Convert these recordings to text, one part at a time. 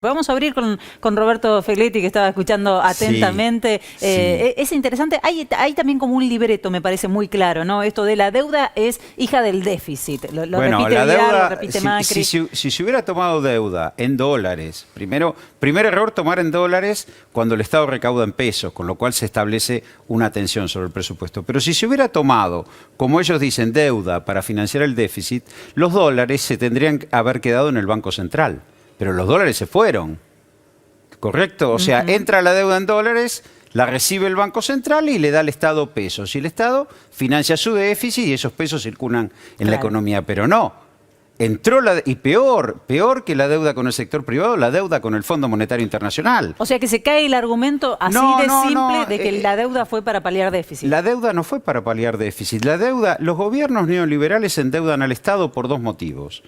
Vamos a abrir con Roberto Fegletti, que estaba escuchando atentamente. Sí. Es interesante, hay también como un libreto, me parece muy claro, ¿no? Esto de la deuda es hija del déficit. Lo Bueno, repite la Vidal, deuda, lo repite Macri. si se hubiera tomado deuda en dólares, primer error tomar en dólares cuando el Estado recauda en pesos, con lo cual se establece una tensión sobre el presupuesto. Pero si se hubiera tomado, como ellos dicen, deuda para financiar el déficit, los dólares se tendrían que haber quedado en el Banco Central. Pero los dólares se fueron, ¿correcto? O sea, entra la deuda en dólares, la recibe el Banco Central y le da al Estado pesos. Y el Estado financia su déficit y esos pesos circulan en la economía. Pero no, entró y peor que la deuda con el sector privado, la deuda con el Fondo Monetario Internacional. O sea que se cae el argumento así simple de que la deuda fue para paliar déficit. La deuda no fue para paliar déficit. Los gobiernos neoliberales endeudan al Estado por dos motivos.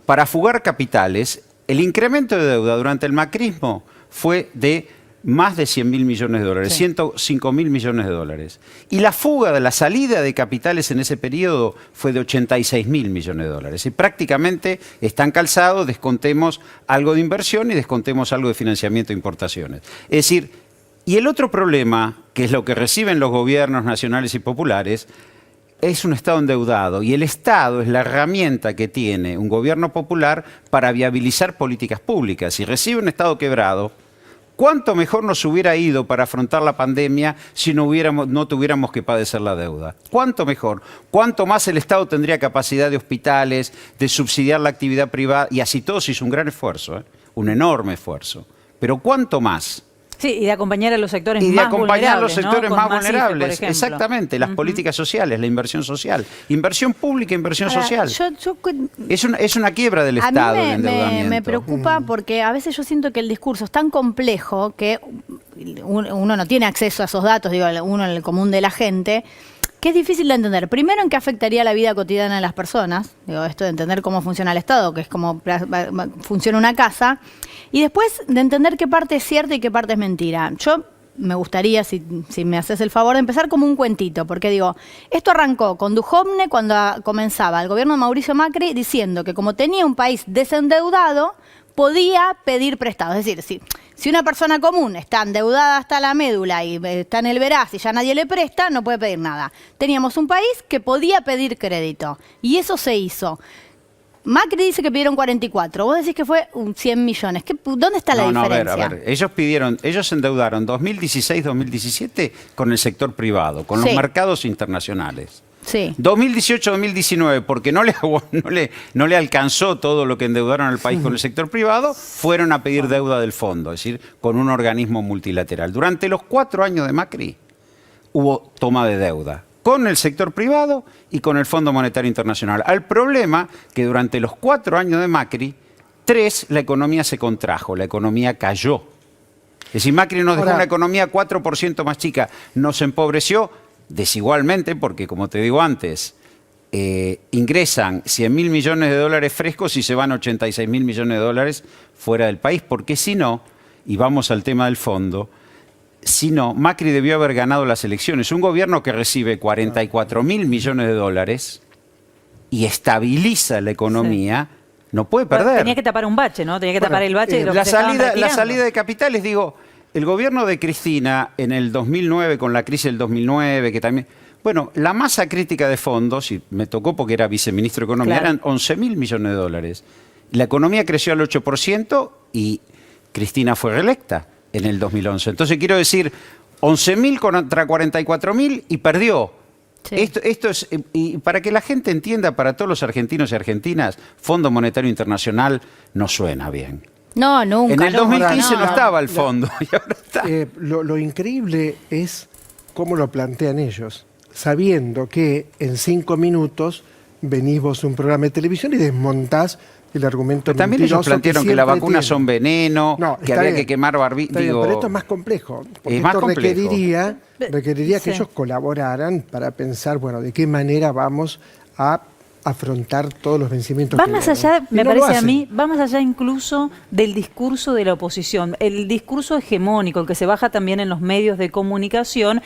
Para fugar capitales. El incremento de deuda durante el macrismo fue de más de 100.000 millones de dólares, 105.000 millones de dólares. Y la salida de capitales en ese periodo fue de 86.000 millones de dólares. Y prácticamente están calzados, descontemos algo de inversión y descontemos algo de financiamiento de importaciones. Es decir, y el otro problema, que es lo que reciben los gobiernos nacionales y populares, es un Estado endeudado y el Estado es la herramienta que tiene un gobierno popular para viabilizar políticas públicas. Si recibe un Estado quebrado, ¿cuánto mejor nos hubiera ido para afrontar la pandemia si no tuviéramos que padecer la deuda? ¿Cuánto mejor? ¿Cuánto más el Estado tendría capacidad de hospitales, de subsidiar la actividad privada? Y así todo se hizo un gran esfuerzo, un enorme esfuerzo. Pero ¿cuánto más? Sí, y de acompañar a los sectores más vulnerables. Y de acompañar a los sectores ¿no? más Macife, vulnerables. Exactamente, las políticas sociales, la inversión social. Inversión pública, inversión social. Es una quiebra del Estado el endeudamiento. Me preocupa porque a veces yo siento que el discurso es tan complejo que uno no tiene acceso a esos datos, digo, uno en el común de la gente, que es difícil de entender. Primero, en qué afectaría la vida cotidiana de las personas. Digo, esto de entender cómo funciona el Estado, que es cómo funciona una casa. Y después, de entender qué parte es cierta y qué parte es mentira. Yo me gustaría, si me haces el favor, de empezar como un cuentito. Porque digo, esto arrancó con Duhovne cuando comenzaba el gobierno de Mauricio Macri diciendo que como tenía un país desendeudado, podía pedir prestado. Es decir, si una persona común está endeudada hasta la médula y está en el veraz y ya nadie le presta, no puede pedir nada. Teníamos un país que podía pedir crédito y eso se hizo. Macri dice que pidieron 44, vos decís que fue 100 millones. ¿Dónde está la diferencia? A ver, ellos endeudaron 2016-2017 con el sector privado, con los mercados internacionales. Sí. 2018-2019, porque no le alcanzó todo lo que endeudaron al país con el sector privado, fueron a pedir deuda del fondo, es decir, con un organismo multilateral. Durante los 4 años de Macri hubo toma de deuda con el sector privado y con el Fondo Monetario Internacional. Al problema que durante los 4 años de Macri, 3, la economía se contrajo, la economía cayó. Es decir, Macri nos dejó una economía 4% más chica, nos empobreció desigualmente, porque como te digo antes, ingresan 100.000 millones de dólares frescos y se van 86.000 millones de dólares fuera del país, porque si no, y vamos al tema del fondo, si no, Macri debió haber ganado las elecciones. Un gobierno que recibe 44.000 millones de dólares y estabiliza la economía, no puede perder. Tenía que tapar un bache, ¿no? Tenía que tapar el bache de los que se estaban retirando. La salida de capitales, digo, el gobierno de Cristina en el 2009, con la crisis del 2009, que también... Bueno, la masa crítica de fondos, y me tocó porque era viceministro de Economía, eran 11.000 millones de dólares. La economía creció al 8% y Cristina fue reelecta en el 2011. Entonces quiero decir, 11.000 contra 44.000 y perdió. Sí. Esto es, y para que la gente entienda, para todos los argentinos y argentinas, Fondo Monetario Internacional no suena bien. No, nunca. En el 2015 no estaba el fondo y ahora está. Lo increíble es cómo lo plantean ellos, sabiendo que en 5 minutos venís vos a un programa de televisión y desmontás el argumento. También ellos plantearon que las vacunas son veneno, que había que quemar barbijo. Pero esto es más complejo. Porque esto requeriría que ellos colaboraran para pensar, bueno, de qué manera vamos a afrontar todos los vencimientos Va que más vienen. allá, Y me no lo parece a hacen. mí, va más allá incluso del discurso de la oposición. El discurso hegemónico, el que se baja también en los medios de comunicación,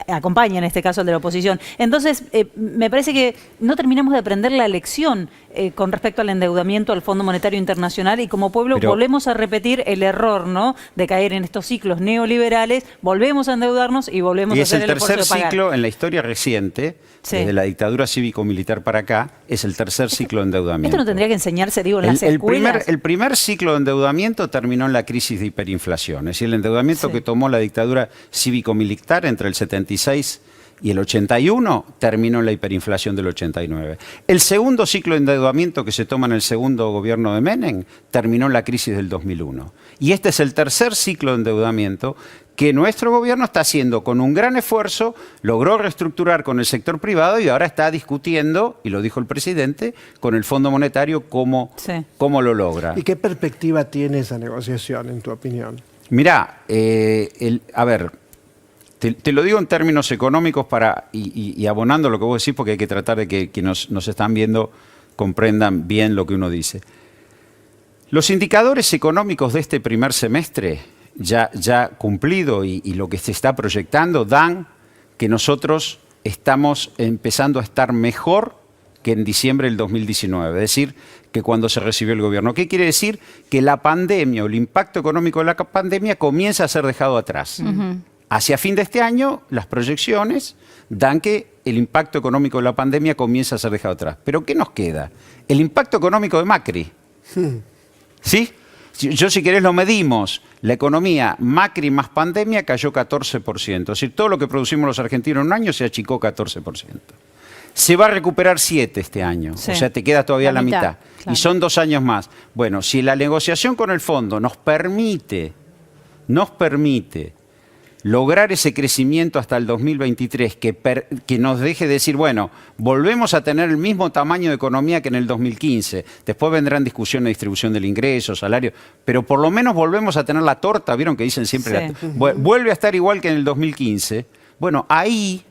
acompaña en este caso al de la oposición. Entonces, me parece que no terminamos de aprender la lección con respecto al endeudamiento al Fondo Monetario Internacional y como pueblo Pero- volvemos a repetir el error, ¿no?, de caer en estos ciclos neoliberales, volvemos a endeudarnos y volvemos Y a es hacer el el esfuerzo tercer de pagar. ciclo en la historia reciente, Sí. desde la dictadura cívico-militar para acá, es el tercer ciclo de endeudamiento. Esto no tendría que enseñarse, digo, en las escuelas. el primer ciclo de endeudamiento terminó en la crisis de hiperinflación, es decir, el endeudamiento Sí. que tomó la dictadura cívico-militar entre el 76 y el 81 terminó en la hiperinflación del 89. El segundo ciclo de endeudamiento que se toma en el segundo gobierno de Menem terminó en la crisis del 2001. Y este es el tercer ciclo de endeudamiento que nuestro gobierno está haciendo con un gran esfuerzo, logró reestructurar con el sector privado y ahora está discutiendo, y lo dijo el presidente, con el Fondo Monetario cómo lo logra. ¿Y qué perspectiva tiene esa negociación, en tu opinión? Mirá, a ver, te lo digo en términos económicos y abonando lo que vos decís, porque hay que tratar de que quienes nos están viendo comprendan bien lo que uno dice. Los indicadores económicos de este primer semestre, ya cumplido y lo que se está proyectando, dan que nosotros estamos empezando a estar mejor que en diciembre del 2019, es decir, que cuando se recibió el gobierno. ¿Qué quiere decir? Que la pandemia o el impacto económico de la pandemia comienza a ser dejado atrás. Hacia fin de este año, las proyecciones dan que el impacto económico de la pandemia comienza a ser dejado atrás. ¿Pero qué nos queda? El impacto económico de Macri. ¿Sí? Yo, si querés, lo medimos. La economía Macri más pandemia cayó 14%. Es decir, todo lo que producimos los argentinos en un año se achicó 14%. Se va a recuperar 7 este año. Sí. O sea, te queda todavía la mitad. Claro. Y son 2 años más. Bueno, si la negociación con el fondo nos permite lograr ese crecimiento hasta el 2023, que nos deje decir, bueno, volvemos a tener el mismo tamaño de economía que en el 2015. Después vendrán discusiones de distribución del ingreso, salario, pero por lo menos volvemos a tener la torta, ¿vieron que dicen siempre? Sí. Vuelve a estar igual que en el 2015. Bueno, ahí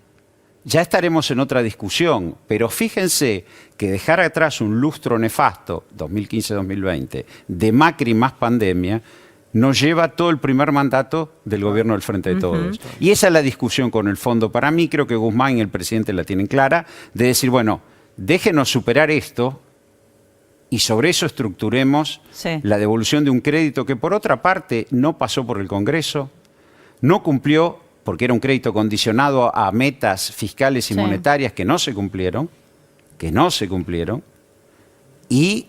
ya estaremos en otra discusión, pero fíjense que dejar atrás un lustro nefasto, 2015-2020, de Macri más pandemia, nos lleva todo el primer mandato del gobierno del Frente de Todos. Y esa es la discusión con el fondo. Para mí, creo que Guzmán y el presidente la tienen clara, de decir, bueno, déjenos superar esto y sobre eso estructuremos la devolución de un crédito que, por otra parte, no pasó por el Congreso, no cumplió, porque era un crédito condicionado a metas fiscales y monetarias que no se cumplieron, y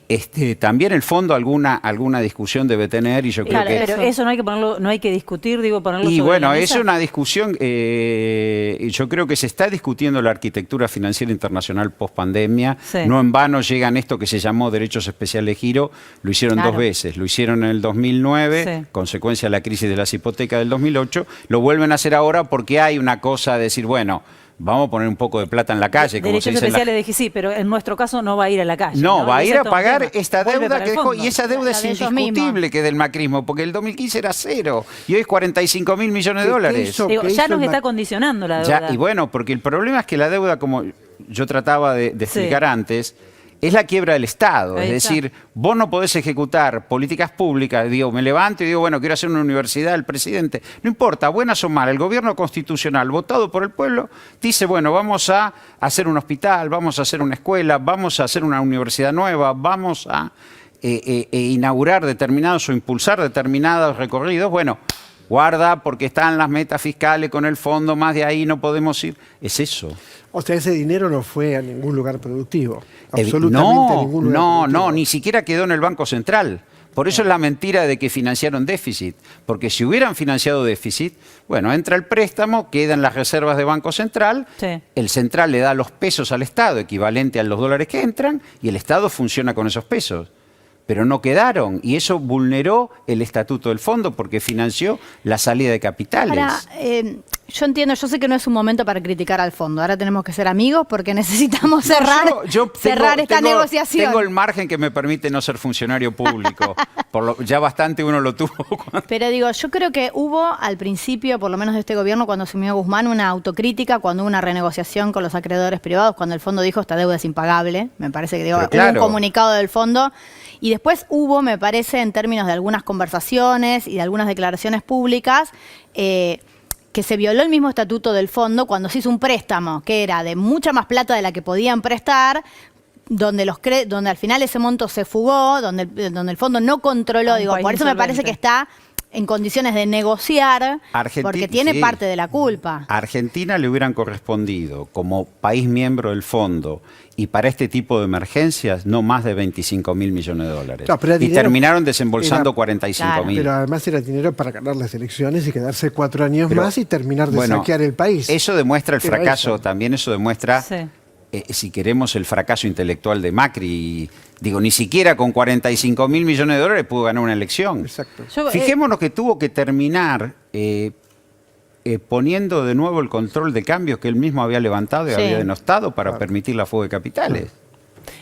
también el fondo alguna discusión debe tener, y yo creo que... Pero eso no hay que ponerlo, no hay que discutir, digo, ponerlo Y sobre bueno, la es mesa. una discusión, yo creo que se está discutiendo la arquitectura financiera internacional post-pandemia. Sí. No en vano llegan esto que se llamó derechos especiales de giro, lo hicieron Claro. 2 veces. Lo hicieron en el 2009, Sí. consecuencia de la crisis de las hipotecas del 2008, lo vuelven a hacer ahora porque hay una cosa de decir, bueno, vamos a poner un poco de plata en la calle, como se Derechos dice en la... especiales dije sí, pero en nuestro caso no va a ir a la calle. No, va a Y ir ese a es todo un pagar tema. esta Vuelve deuda para que el dejó. fondo. Y esa deuda La es de ellos indiscutible mismos. que es del macrismo, porque el 2015 era 0 y hoy es 45.000 millones de ¿Qué dólares. hizo? Digo, ¿Qué ya hizo nos el está Mac- condicionando la Ya, deuda. y bueno, porque el problema es que la deuda, como yo trataba de explicar antes, es la quiebra del Estado. Ahí Es está. decir, vos no podés ejecutar políticas públicas. Digo, me levanto y digo, bueno, quiero hacer una universidad, el presidente. No importa, buenas o malas, el gobierno constitucional, votado por el pueblo, dice, bueno, vamos a hacer un hospital, vamos a hacer una escuela, vamos a hacer una universidad nueva, vamos a inaugurar determinados o impulsar determinados recorridos. Bueno, guarda, porque están las metas fiscales con el fondo, más de ahí no podemos ir. Es eso. O sea, ese dinero no fue a ningún lugar productivo. Absolutamente a ningún lugar productivo. No, ni siquiera quedó en el Banco Central. Por eso es la mentira de que financiaron déficit. Porque si hubieran financiado déficit, bueno, entra el préstamo, quedan las reservas de Banco Central, Sí. el Central le da los pesos al Estado, equivalente a los dólares que entran, y el Estado funciona con esos pesos. Pero no quedaron, y eso vulneró el estatuto del fondo porque financió la salida de capitales. Ahora, Yo entiendo, yo sé que no es un momento para criticar al fondo. Ahora tenemos que ser amigos porque necesitamos cerrar, cerrar esta negociación. Tengo el margen que me permite no ser funcionario público. Ya bastante uno lo tuvo. Pero digo, yo creo que hubo al principio, por lo menos de este gobierno, cuando asumió Guzmán, una autocrítica, cuando hubo una renegociación con los acreedores privados, cuando el fondo dijo esta deuda es impagable. Me parece que hubo un comunicado del fondo. Y después hubo, me parece, en términos de algunas conversaciones y de algunas declaraciones públicas, que se violó el mismo estatuto del fondo cuando se hizo un préstamo que era de mucha más plata de la que podían prestar, donde al final ese monto se fugó, donde el fondo no controló. Digo, por eso me parece que está en condiciones de negociar, porque tiene parte de la culpa. A Argentina le hubieran correspondido, como país miembro del fondo, y para este tipo de emergencias, no más de 25.000 millones de dólares. No, y terminaron desembolsando 45.000. Pero además era dinero para ganar las elecciones y quedarse 4 años más y terminar de saquear el país. Eso demuestra el fracaso, también eso demuestra... Sí. Si queremos, el fracaso intelectual de Macri. Digo, ni siquiera con 45.000 millones de dólares pudo ganar una elección. Exacto. Fijémonos que tuvo que terminar poniendo de nuevo el control de cambios que él mismo había levantado y había denostado para permitir la fuga de capitales.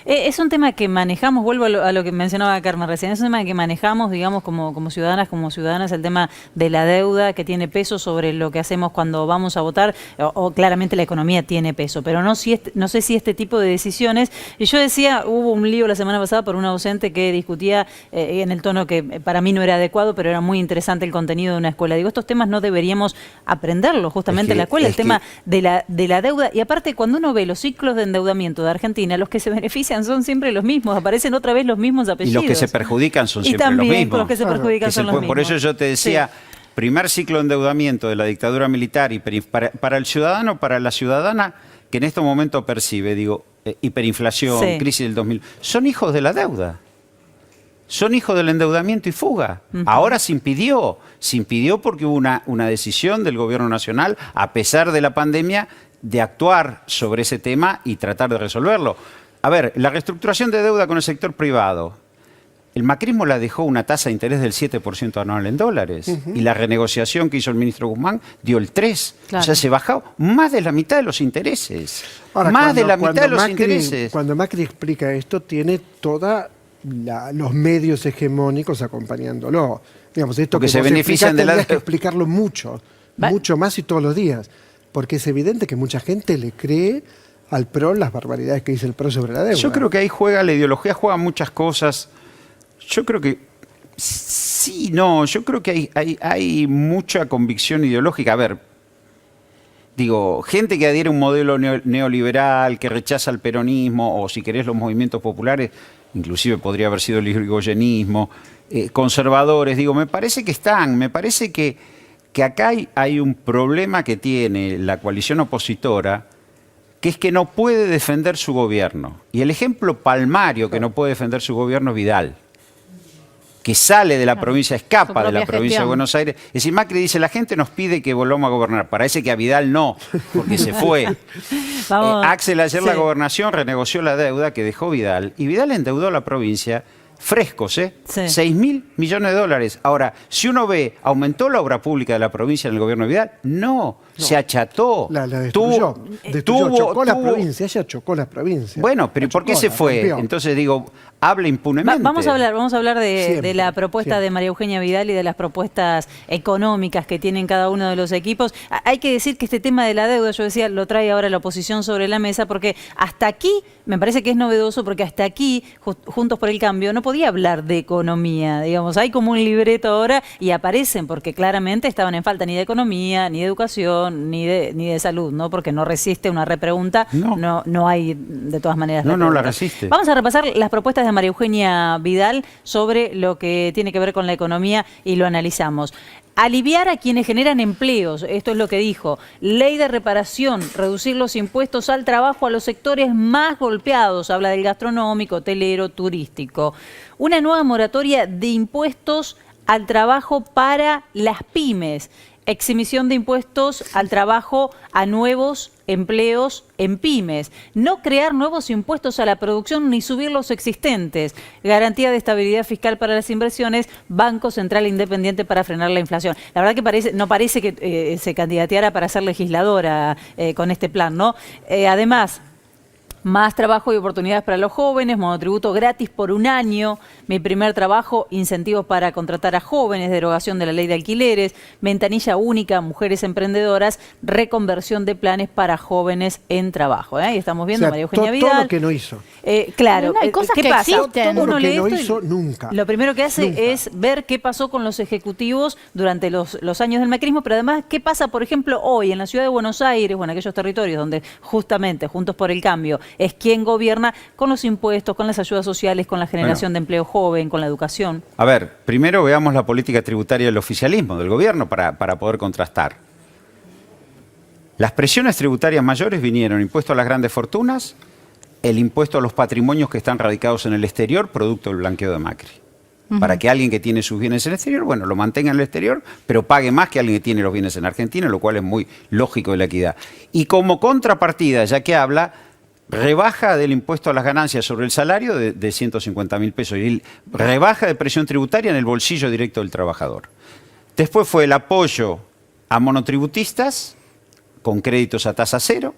Es un tema que manejamos, vuelvo a lo que mencionaba Carmen recién, es un tema que manejamos, digamos, como ciudadanas, el tema de la deuda que tiene peso sobre lo que hacemos cuando vamos a votar, o claramente la economía tiene peso, pero no sé si este tipo de decisiones, y yo decía, hubo un lío la semana pasada por una docente que discutía en el tono que para mí no era adecuado, pero era muy interesante el contenido de una escuela. Digo, estos temas no deberíamos aprenderlos justamente en la escuela, el tema de la deuda, y aparte cuando uno ve los ciclos de endeudamiento de Argentina, los que se benefician son siempre los mismos, aparecen otra vez los mismos apellidos. Y los que se perjudican son siempre los mismos. Los que se perjudican son los mismos. Por eso yo te decía, primer ciclo de endeudamiento de la dictadura militar, para el ciudadano, para la ciudadana, que en estos momentos percibe, digo, hiperinflación, crisis del 2000, son hijos de la deuda. Son hijos del endeudamiento y fuga. Ahora se impidió porque hubo una decisión del gobierno nacional, a pesar de la pandemia, de actuar sobre ese tema y tratar de resolverlo. A ver, la reestructuración de deuda con el sector privado. El macrismo la dejó una tasa de interés del 7% anual en dólares. Y la renegociación que hizo el ministro Guzmán dio el 3%. Claro. O sea, se bajó más de la mitad de los intereses. Ahora, más de la mitad de los intereses. Cuando Macri explica esto, tiene todos los medios hegemónicos acompañándolo. Digamos, esto porque que se benefician de la deuda. Que explicarlo mucho más y todos los días. Porque es evidente que mucha gente le cree al PRO las barbaridades que dice el PRO sobre la deuda. Yo creo que ahí la ideología juega muchas cosas. Yo creo que yo creo que hay mucha convicción ideológica. A ver, digo, gente que adhiere a un modelo neoliberal, que rechaza el peronismo, o si querés los movimientos populares, inclusive podría haber sido el irigoyenismo, conservadores, digo, me parece que acá hay un problema que tiene la coalición opositora, que es que no puede defender su gobierno. Y el ejemplo palmario que no puede defender su gobierno es Vidal, que sale de la provincia, escapa de la provincia de Buenos Aires. Es decir, Macri dice, la gente nos pide que volvamos a gobernar. Parece que a Vidal no, porque se fue. Axel ayer la gobernación renegoció la deuda que dejó Vidal, y Vidal endeudó a la provincia frescos, 6.000 millones de dólares. Ahora, si uno ve, ¿aumentó la obra pública de la provincia en el gobierno de Vidal? No, se acható. La destruyó. Chocó la provincia, ella chocó la provincia. Bueno, pero ¿por qué se fue? Entonces digo, habla impunemente. Vamos a hablar de la propuesta de María Eugenia Vidal y de las propuestas económicas que tienen cada uno de los equipos. Hay que decir que este tema de la deuda, yo decía, lo trae ahora la oposición sobre la mesa, porque hasta aquí, me parece que es novedoso, porque hasta aquí, Juntos por el Cambio, no podía hablar de economía, digamos, hay como un libreto ahora y aparecen, porque claramente estaban en falta ni de economía, ni de educación, ni de salud, ¿no? Porque no resiste una repregunta, no hay de todas maneras. No la resiste. Vamos a repasar las propuestas de María Eugenia Vidal sobre lo que tiene que ver con la economía y lo analizamos. Aliviar a quienes generan empleos, esto es lo que dijo. Ley de reparación, reducir los impuestos al trabajo a los sectores más golpeados. Habla del gastronómico, hotelero, turístico. Una nueva moratoria de impuestos al trabajo para las pymes. Exhibición de impuestos al trabajo a nuevos empleos en pymes, no crear nuevos impuestos a la producción ni subir los existentes, garantía de estabilidad fiscal para las inversiones, Banco Central Independiente para frenar la inflación. La verdad que no parece que se candidateara para ser legisladora con este plan, ¿no? Además, más trabajo y oportunidades para los jóvenes, monotributo gratis por 1 año, mi primer trabajo, incentivos para contratar a jóvenes, derogación de la ley de alquileres, ventanilla única, mujeres emprendedoras, reconversión de planes para jóvenes en trabajo. Y estamos viendo O sea, María Eugenia todo Vidal. lo que no hizo. Claro, Pero no, hay cosas ¿qué que pasa? existen. Todo Uno lo que lee no esto y hizo nunca. Lo primero que hace Nunca. es ver qué pasó con los ejecutivos durante los años del macrismo, pero además qué pasa, por ejemplo, hoy en la ciudad de Buenos Aires o en aquellos territorios donde justamente Juntos por el Cambio es quien gobierna con los impuestos, con las ayudas sociales, con la generación de empleo joven, con la educación. A ver, primero veamos la política tributaria del oficialismo, del gobierno, para poder contrastar. Las presiones tributarias mayores vinieron impuesto a las grandes fortunas, el impuesto a los patrimonios que están radicados en el exterior, producto del blanqueo de Macri. Para que alguien que tiene sus bienes en el exterior, bueno, lo mantenga en el exterior, pero pague más que alguien que tiene los bienes en Argentina, lo cual es muy lógico de la equidad. Y como contrapartida, ya que habla, rebaja del impuesto a las ganancias sobre el salario de 150.000 pesos y rebaja de presión tributaria en el bolsillo directo del trabajador. Después fue el apoyo a monotributistas con créditos a tasa cero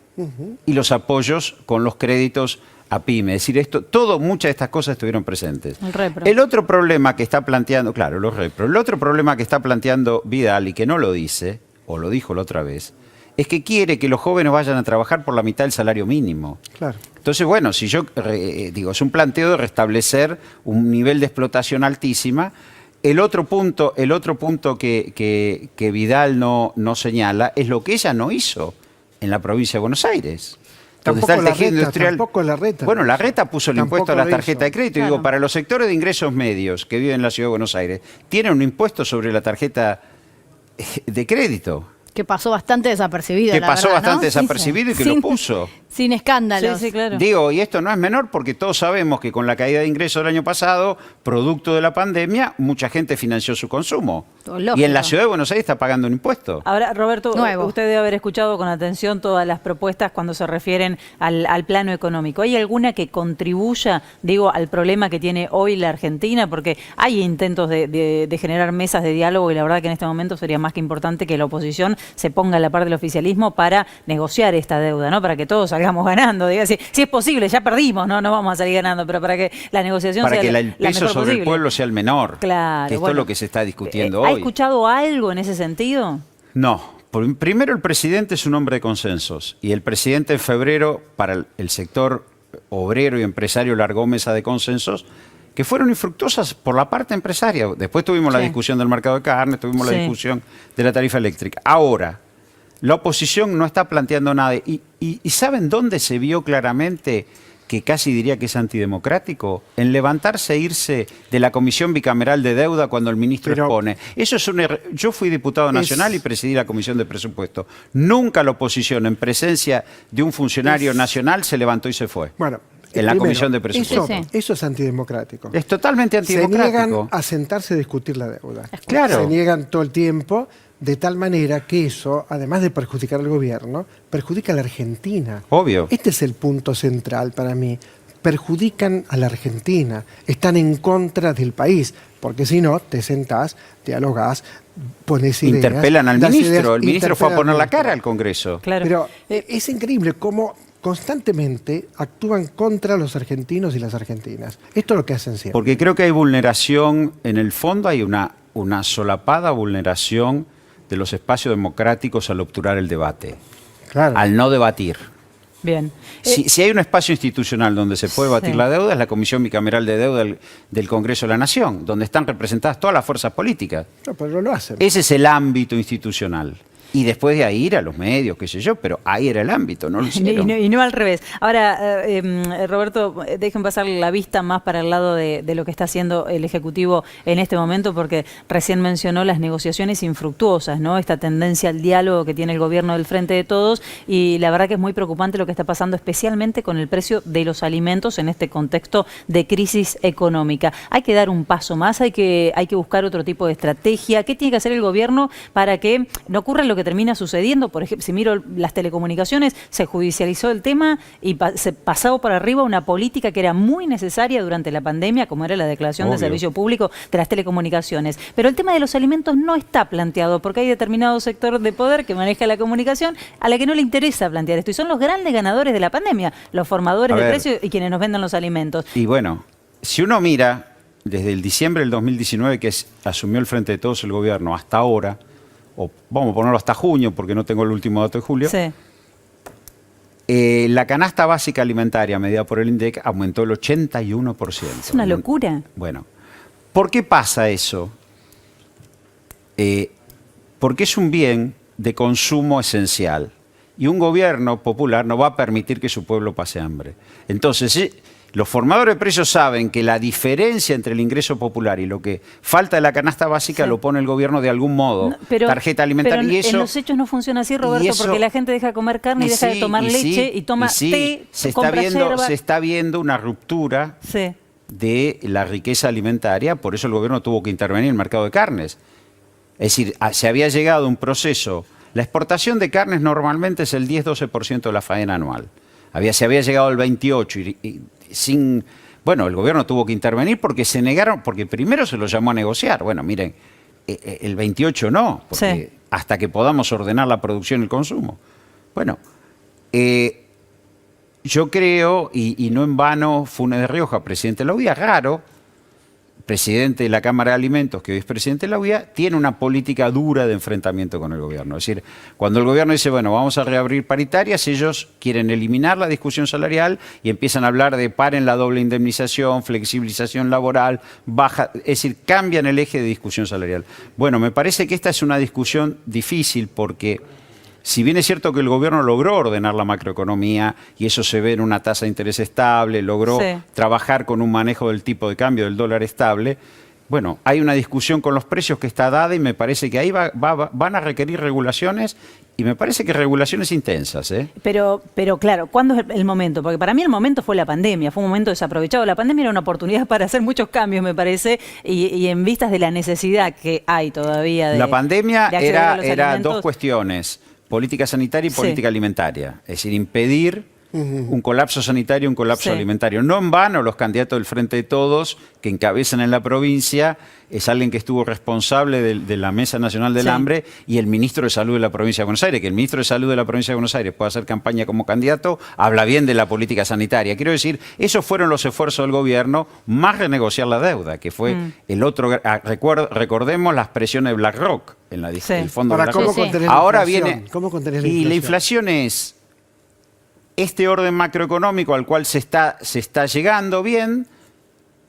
y los apoyos con los créditos a pyme. Es decir, muchas de estas cosas estuvieron presentes. El repro. El otro problema que está planteando, claro, los repro, el otro problema que está planteando Vidal y que no lo dice, o lo dijo la otra vez, es que quiere que los jóvenes vayan a trabajar por la mitad del salario mínimo. Claro. Entonces, bueno, si yo digo, es un planteo de restablecer un nivel de explotación altísima. El otro punto que Vidal no señala es lo que ella no hizo en la provincia de Buenos Aires. Donde está el tejido industrial. Tampoco Larreta. Bueno, Larreta puso el Tampoco impuesto a la lo tarjeta de hizo. crédito. Claro. Digo, para los sectores de ingresos medios que viven en la ciudad de Buenos Aires, tienen un impuesto sobre la tarjeta de crédito. Que pasó bastante desapercibido, Que la pasó verdad, ¿no? bastante desapercibido y que lo puso. Sin escándalos. Sí, claro. Digo, y esto no es menor porque todos sabemos que con la caída de ingresos del año pasado, producto de la pandemia, mucha gente financió su consumo. Lógico. Y en la ciudad de Buenos Aires está pagando un impuesto. Ahora, Roberto, Nuevo. usted debe haber escuchado con atención todas las propuestas cuando se refieren al plano económico. ¿Hay alguna que contribuya, digo, al problema que tiene hoy la Argentina? Porque hay intentos de generar mesas de diálogo y la verdad que en este momento sería más que importante que la oposición se ponga a la par del oficialismo para negociar esta deuda, ¿no? Para que todos salgamos ganando. Diga, si es posible, ya perdimos, no vamos a salir ganando, pero para que la negociación Para sea que el la peso mejor sobre posible. el pueblo sea el menor. Claro. Que esto bueno. es lo que se está discutiendo ¿Ha hoy. escuchado algo en ese sentido? No. Primero, el presidente es un hombre de consensos. Y el presidente en febrero, para el sector obrero y empresario, largó mesa de consensos que fueron infructuosas por la parte empresaria. Después tuvimos la Sí. discusión del mercado de carne, tuvimos Sí. la discusión de la tarifa eléctrica. Ahora, la oposición no está planteando nada. ¿Y saben dónde se vio claramente que casi diría que es antidemocrático? En levantarse e irse de la Comisión Bicameral de Deuda cuando el ministro Pero- expone. Eso es un error. Yo fui diputado nacional y presidí la Comisión de Presupuesto. Nunca la oposición, en presencia de un funcionario nacional, se levantó y se fue. Bueno, En la primero, Comisión de Presupuesto. Sí, sí. Eso es antidemocrático. Es totalmente Se niegan antidemocrático. a sentarse a discutir la deuda. Claro. Se niegan todo el tiempo, de tal manera que eso, además de perjudicar al gobierno, perjudica a la Argentina. Obvio. Este es el punto central para mí. Perjudican a la Argentina, están en contra del país, porque si no, te sentás, dialogás, pones ideas. Interpelan al das ministro. ideas, El ministro fue a interpelan poner al la ministro. cara al Congreso. Claro. Pero es increíble cómo constantemente actúan contra los argentinos y las argentinas. Esto es lo que hacen siempre. Porque creo que hay vulneración, en el fondo hay una solapada vulneración de los espacios democráticos al obturar el debate, Claro. al no debatir. Bien. Si hay un espacio institucional donde se puede batir Sí. la deuda, es la Comisión Bicameral de Deuda del Congreso de la Nación, donde están representadas todas las fuerzas políticas. No, pero no lo hacen. Ese es el ámbito institucional. Y después de ahí ir a los medios, qué sé yo, pero ahí era el ámbito, no lo hicieron. Y no al revés. Ahora, Roberto, dejen pasar la vista más para el lado de lo que está haciendo el Ejecutivo en este momento, porque recién mencionó las negociaciones infructuosas, ¿no? Esta tendencia al diálogo que tiene el gobierno del Frente de Todos, y la verdad que es muy preocupante lo que está pasando, especialmente con el precio de los alimentos en este contexto de crisis económica. Hay que dar un paso más, hay que buscar otro tipo de estrategia. ¿Qué tiene que hacer el gobierno para que no ocurra lo lo que termina sucediendo? Por ejemplo, si miro las telecomunicaciones, se judicializó el tema y se pasó por arriba una política que era muy necesaria durante la pandemia, como era la declaración de Obvio. servicio público de las telecomunicaciones. Pero el tema de los alimentos no está planteado porque hay determinado sector de poder que maneja la comunicación a la que no le interesa plantear esto. Y son los grandes ganadores de la pandemia, los formadores A de ver. precios y quienes nos venden los alimentos. Y bueno, si uno mira desde el diciembre del 2019 que asumió el Frente de Todos el gobierno hasta ahora, o vamos a ponerlo hasta junio porque no tengo el último dato de julio, Sí. la canasta básica alimentaria medida por el INDEC aumentó el 81%. Es una locura. Bueno, ¿por qué pasa eso? Porque es un bien de consumo esencial y un gobierno popular no va a permitir que su pueblo pase hambre. Entonces, los formadores de precios saben que la diferencia entre el ingreso popular y lo que falta de la canasta básica Sí. lo pone el gobierno de algún modo, No, pero- tarjeta alimentaria. pero y eso, en los hechos no funciona así, Roberto, y eso- porque la gente deja de comer carne y deja de tomar leche y toma té, se está compra viendo, yerba. se está viendo una ruptura Sí. de la riqueza alimentaria, por eso el gobierno tuvo que intervenir en el mercado de carnes. Es decir, se había llegado a un proceso. La exportación de carnes normalmente es el 10-12% de la faena anual. Se había llegado al 28% y sin... Bueno, el gobierno tuvo que intervenir porque se negaron, porque primero se lo llamó a negociar. Bueno, miren, el 28 no, porque Sí. hasta que podamos ordenar la producción y el consumo. Bueno, yo creo, y no en vano, Funes de Rioja, presidente de la UIA, raro, presidente de la Cámara de Alimentos, que hoy es presidente de la UIA, tiene una política dura de enfrentamiento con el gobierno. Es decir, cuando el gobierno dice, bueno, vamos a reabrir paritarias, ellos quieren eliminar la discusión salarial y empiezan a hablar de paren la doble indemnización, flexibilización laboral, baja, es decir, cambian el eje de discusión salarial. Bueno, me parece que esta es una discusión difícil porque si bien es cierto que el gobierno logró ordenar la macroeconomía y eso se ve en una tasa de interés estable, logró Sí. trabajar con un manejo del tipo de cambio del dólar estable, bueno, hay una discusión con los precios que está dada y me parece que ahí van a requerir regulaciones y me parece que regulaciones intensas, ¿eh? Pero claro, ¿cuándo es el momento? Porque para mí el momento fue la pandemia, fue un momento desaprovechado. La pandemia era una oportunidad para hacer muchos cambios, me parece, y en vistas de la necesidad que hay todavía de... La pandemia de acceder a los era alimentos. dos cuestiones, política sanitaria y Sí. política alimentaria. Es decir, impedir un colapso sanitario y un colapso Sí. alimentario. No en vano los candidatos del Frente de Todos que encabezan en la provincia es alguien que estuvo responsable de la Mesa Nacional del Sí. Hambre y el ministro de Salud de la Provincia de Buenos Aires. Que el ministro de Salud de la Provincia de Buenos Aires pueda hacer campaña como candidato, habla bien de la política sanitaria. Quiero decir, esos fueron los esfuerzos del gobierno, más renegociar la deuda, que fue el otro... Recordemos las presiones de BlackRock en la Sí. el fondo Ahora, de ¿cómo BlackRock. contener la Ahora inflación? viene... ¿Cómo contener la y la inflación? inflación es este orden macroeconómico al cual se está llegando bien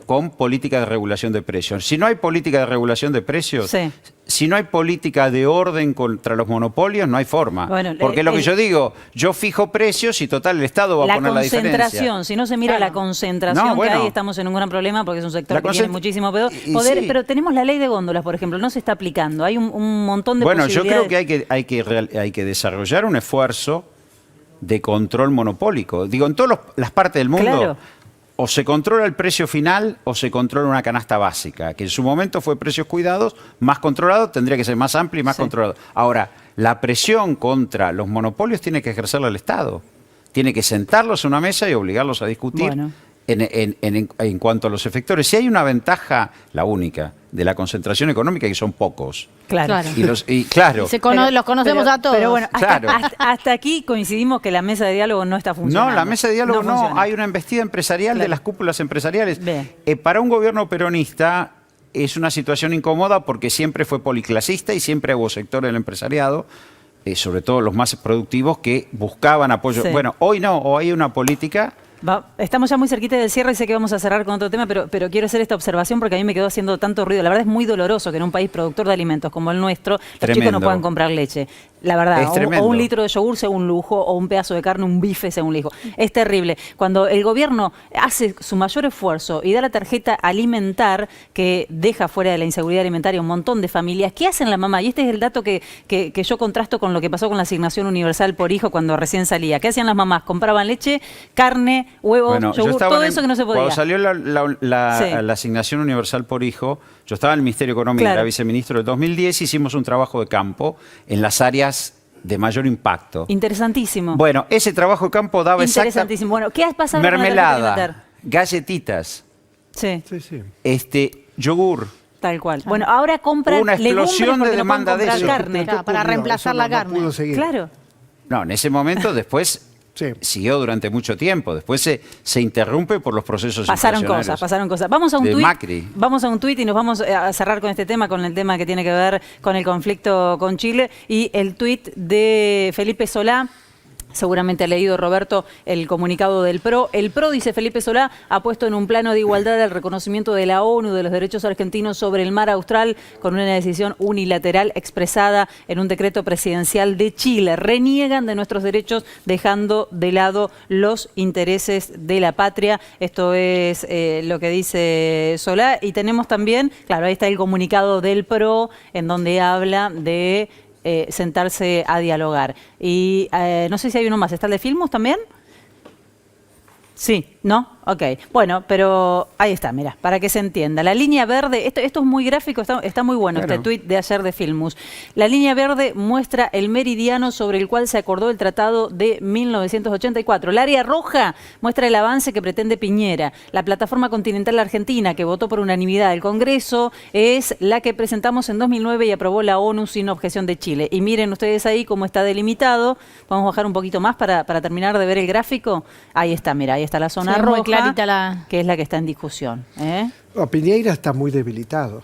con política de regulación de precios. Si no hay política de regulación de precios, Sí. si no hay política de orden contra los monopolios, no hay forma. Bueno, Porque lo que yo digo, yo fijo precios y total el Estado va a La poner la diferencia. concentración, si no se mira la concentración No, bueno. que hay, estamos en un gran problema porque es un sector La que tiene concent- muchísimo y poder, sí. pero tenemos la ley de góndolas, por ejemplo, no se está aplicando, hay un montón de Bueno, yo creo posibilidades. que hay que desarrollar un esfuerzo de control monopólico. Digo, en todas las partes del mundo, Claro. o se controla el precio final o se controla una canasta básica, que en su momento fue precios cuidados, más controlado, tendría que ser más amplio y más Sí. controlado. Ahora, la presión contra los monopolios tiene que ejercerla el Estado. Tiene que sentarlos a una mesa y obligarlos a discutir Bueno. en cuanto a los efectores. Si hay una ventaja, la única, de la concentración económica, que son pocos. Claro. Claro. Y claro, Los conocemos Pero- a todos. Pero bueno, hasta, Claro. hasta aquí coincidimos que la mesa de diálogo no está funcionando. no, la mesa de diálogo no, funciona. hay una embestida empresarial de Claro. las cúpulas empresariales. Bien. Para un gobierno peronista es una situación incómoda porque siempre fue policlasista y siempre hubo sectores del empresariado, sobre todo los más productivos, que buscaban apoyo. Sí. Bueno, hoy no, hoy hay una política... Estamos ya muy cerquita del cierre y sé que vamos a cerrar con otro tema, pero quiero hacer esta observación porque a mí me quedó haciendo tanto ruido. La verdad es muy doloroso que en un país productor de alimentos como el nuestro, los chicos Tremendo. no puedan comprar leche. La verdad, Es o tremendo. un litro de yogur sea un lujo, o un pedazo de carne, un bife sea un lujo. Es terrible. Cuando el gobierno hace su mayor esfuerzo y da la tarjeta alimentar, que deja fuera de la inseguridad alimentaria un montón de familias, ¿qué hacen la mamá? Y este es el dato que yo contrasto con lo que pasó con la asignación universal por hijo cuando recién salía. ¿Qué hacían las mamás? Compraban leche, carne, huevos, Bueno, yo yogur, estaba todo eso que no se podía. Cuando salió Sí. la asignación universal por hijo, Yo estaba en el Ministerio de Economía, Claro. era viceministro del 2010, hicimos un trabajo de campo en las áreas de mayor impacto. Interesantísimo. Bueno, ese trabajo de campo daba Interesantísimo. Bueno, ¿qué has pasado con la tarjeta mermelada, alimentaria? galletitas, Sí, Sí, sí. yogur. tal cual. Bueno, ahora compran Una legumbres explosión porque de no pueden demanda de comprar eso. carne. Claro, para Ocurrió, reemplazar eso la no carne. pudo seguir. Claro. No, en ese momento después Sí. siguió durante mucho tiempo. Después se interrumpe por los procesos Pasaron inflacionarios cosas, pasaron cosas. Vamos a un de tuit. Macri. Vamos a un tuit y nos vamos a cerrar con este tema, con el tema que tiene que ver con el conflicto con Chile y el tuit de Felipe Solá. Seguramente ha leído, Roberto, el comunicado del PRO. El PRO, dice Felipe Solá, ha puesto en un plano de igualdad el reconocimiento de la ONU de los derechos argentinos sobre el mar austral con una decisión unilateral expresada en un decreto presidencial de Chile. Reniegan de nuestros derechos dejando de lado los intereses de la patria. Esto es lo que dice Solá. Y tenemos también, claro, ahí está el comunicado del PRO en donde habla de sentarse a dialogar. Y no sé si hay uno más. ¿Está el de Filmus también? Sí, ¿no? Ok. Bueno, pero ahí está, mira, para que se entienda. La línea verde, esto es muy gráfico, está muy bueno, Claro. este tuit de ayer de Filmus. La línea verde muestra el meridiano sobre el cual se acordó el tratado de 1984. El área roja muestra el avance que pretende Piñera. La plataforma continental argentina, que votó por unanimidad el Congreso, es la que presentamos en 2009 y aprobó la ONU sin objeción de Chile. Y miren ustedes ahí cómo está delimitado. Vamos a bajar un poquito más para terminar de ver el gráfico. Ahí está, mira, ahí está la zona Sí, roja, muy clarita la- que es la que está en discusión. ¿Eh? No, Piñeira está muy debilitado.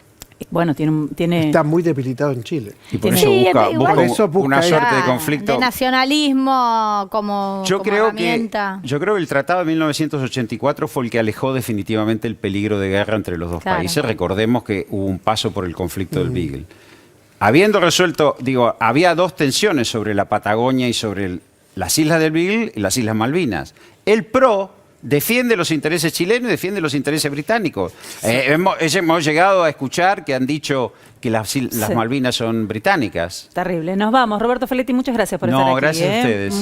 Bueno, tiene... Está muy debilitado en Chile. Y por Tiene- eso Sí, busca, igual- busca Por eso busca una él. suerte de Ah, conflicto. de nacionalismo como, Yo como creo herramienta. que el tratado de 1984 fue el que alejó definitivamente el peligro de guerra entre los dos Claro. países. Recordemos que hubo un paso por el conflicto del Beagle. Habiendo resuelto, había dos tensiones sobre la Patagonia y sobre las islas del Beagle y las islas Malvinas. El PRO defiende los intereses chilenos y defiende los intereses británicos. Hemos llegado a escuchar que han dicho que las Sí. Malvinas son británicas. Terrible. Nos vamos. Roberto Feletti, muchas gracias por estar aquí. No, gracias a ustedes.